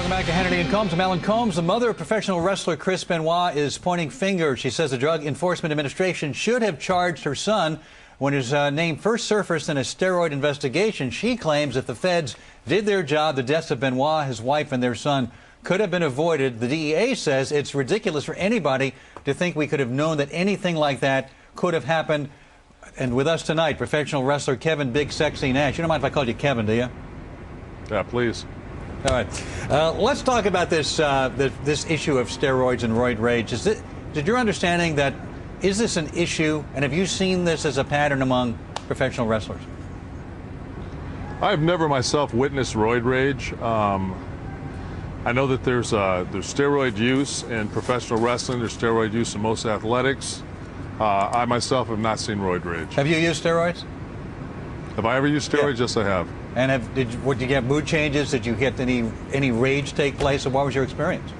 Welcome back to Hannity and Colmes. I'm Alan Colmes. The mother of professional wrestler Chris Benoit is pointing fingers. She says the Drug Enforcement Administration should have charged her son when his name first surfaced in a steroid investigation. She claims if the feds did their job, the deaths of Benoit, his wife, and their son could have been avoided. The DEA says it's ridiculous for anybody to think we could have known that anything like that could have happened. And with us tonight, professional wrestler Kevin Big Sexy Nash. You don't mind if I called you Kevin, do you? Yeah, please. All right. Let's talk about this this issue of steroids and roid rage. Did your understanding that is this an issue, and have you seen this as a pattern among professional wrestlers? I've never myself witnessed roid rage. I know that there's steroid use in professional wrestling. There's steroid use in most athletics. I myself have not seen roid rage. Have you used steroids? Have I ever used steroids? Yeah. Yes, I have. And did you get mood changes? Did you get any rage take place? Or what was your experience?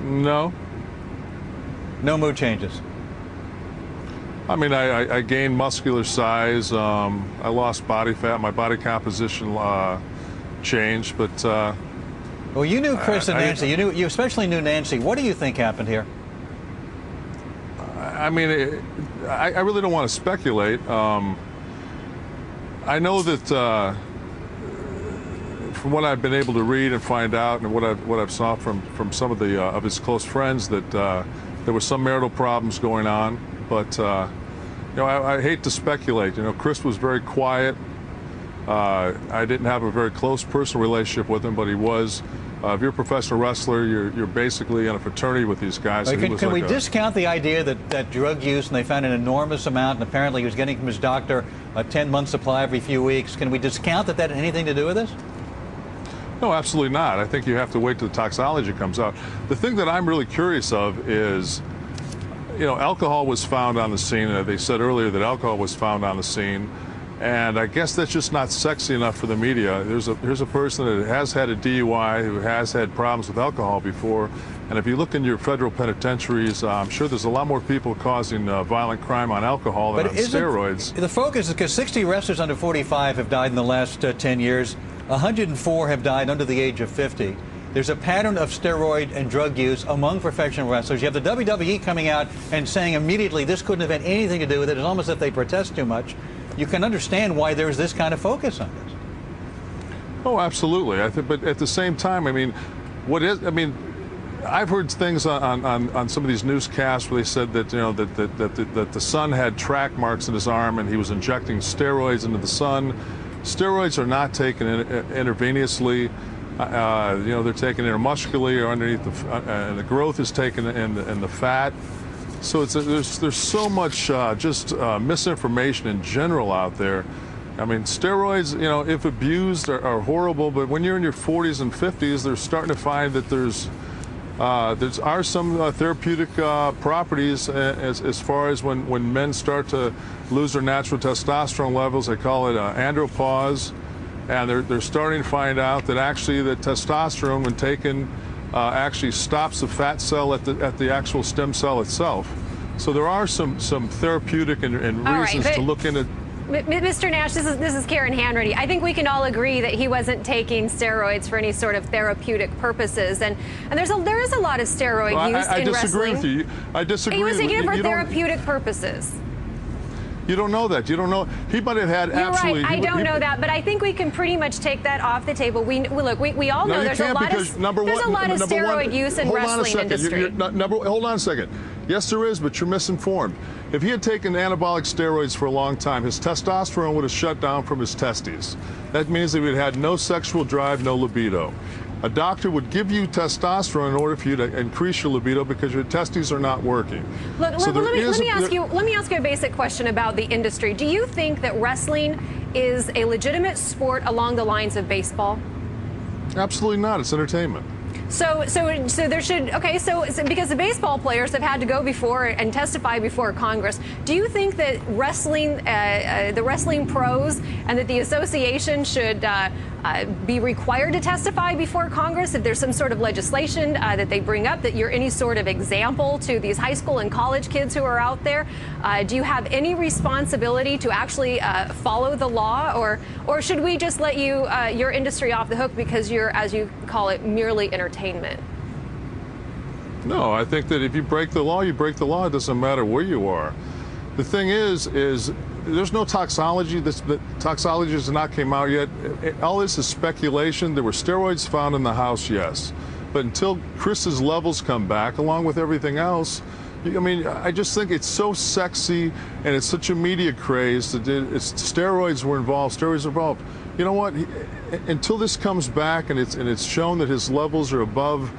No. No mood changes. I mean, I gained muscular size. I lost body fat. My body composition changed. But well, you knew Chris and Nancy. You especially knew Nancy. What do you think happened here? I mean, I really don't want to speculate. I know that from what I've been able to read and find out, and what I've saw from some of the of his close friends, that there were some marital problems going on. But you know, I hate to speculate. You know, Chris was very quiet. I didn't have a very close personal relationship with him, but he was. If you're a professional wrestler, you're basically in a fraternity with these guys. So can we discount the idea that drug use, and they found an enormous amount, and apparently he was getting from his doctor a 10-month supply every few weeks? Can we discount that had anything to do with this? No, absolutely not. I think you have to wait till the toxicology comes out. The thing that I'm really curious of is, you know, alcohol was found on the scene. They said earlier that alcohol was found on the scene. And I guess that's just not sexy enough for the media. Here's a person that has had a DUI, who has had problems with alcohol before. And if you look in your federal penitentiaries, I'm sure there's a lot more people causing violent crime on alcohol than on steroids. The focus is because 60 wrestlers under 45 have died in the last 10 years. 104 have died under the age of 50. There's a pattern of steroid and drug use among professional wrestlers. You have the WWE coming out and saying immediately this couldn't have had anything to do with it. It's almost as if they protest too much. You can understand why there's this kind of focus on this. Oh, absolutely. I think, but at the same time, I mean, I've heard things on some of these newscasts where they said that, you know, that the son had track marks in his arm and he was injecting steroids into the son. Steroids are not taken intravenously. You know, they're taken intramuscularly or underneath and the growth is taken in the fat. So there's so much just misinformation in general out there. I mean, steroids, you know, if abused, are horrible. But when you're in your 40s and 50s, they're starting to find that there are some therapeutic properties as far as when men start to lose their natural testosterone levels. They call it andropause, and they're starting to find out that actually the testosterone, when taken, actually stops the fat cell at the actual stem cell itself. So there are some therapeutic and reasons to look into. Mr. Nash, this is Karen Hannity. I think we can all agree that he wasn't taking steroids for any sort of therapeutic purposes, and there is a lot of steroid use in wrestling. I disagree with you. I disagree. He was taking it for therapeutic purposes. You don't know that. You don't know. He might have had absolutely. You're right. I don't know that, but I think we can pretty much take that off the table. We all know there's a lot of steroid use in wrestling industry. Hold on a second. Yes, there is, but you're misinformed. If he had taken anabolic steroids for a long time, his testosterone would have shut down from his testes. That means that he would have had no sexual drive, no libido. A doctor would give you testosterone in order for you to increase your libido because your testes are not working. Let me ask you a basic question about the industry. Do you think that wrestling is a legitimate sport along the lines of baseball? Absolutely not. It's entertainment. So there should, okay, so because the baseball players have had to go before and testify before Congress, do you think that wrestling, the wrestling pros and that the association should be required to testify before Congress if there's some sort of legislation that they bring up, that you're any sort of example to these high school and college kids who are out there? Do you have any responsibility to actually follow the law, or should we just let your industry off the hook because you're, as you call it, merely entertainment? No, I think that if you break the law, you break the law. It doesn't matter where you are. The thing is there's no toxology. The toxology has not came out yet. All this is speculation. There were steroids found in the house, yes. But until Chris's levels come back, along with everything else, I mean, I just think it's so sexy and it's such a media craze that steroids were involved. Steroids were involved. You know what? Until this comes back and it's shown that his levels are above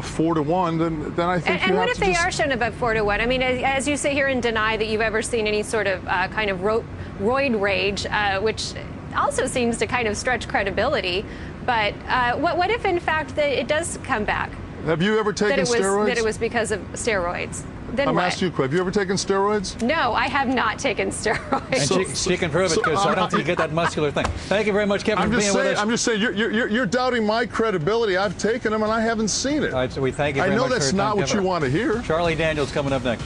4 to 1, then I think. And what if they are shown above 4 to 1? I mean, as you sit here and deny that you've ever seen any sort of kind of roid rage, which also seems to kind of stretch credibility. But what if, in fact, that it does come back? Have you ever taken steroids? That it was because of steroids. Then I'm what? asking you, have you ever taken steroids? No, I have not taken steroids. And she can prove it, because I don't think you get that muscular thing. Thank you very much, Kevin, for being with us. I'm just saying, you're doubting my credibility. I've taken them and I haven't seen it. All right, so we thank you very much. much. I know that's not what you want to hear. Charlie Daniels coming up next.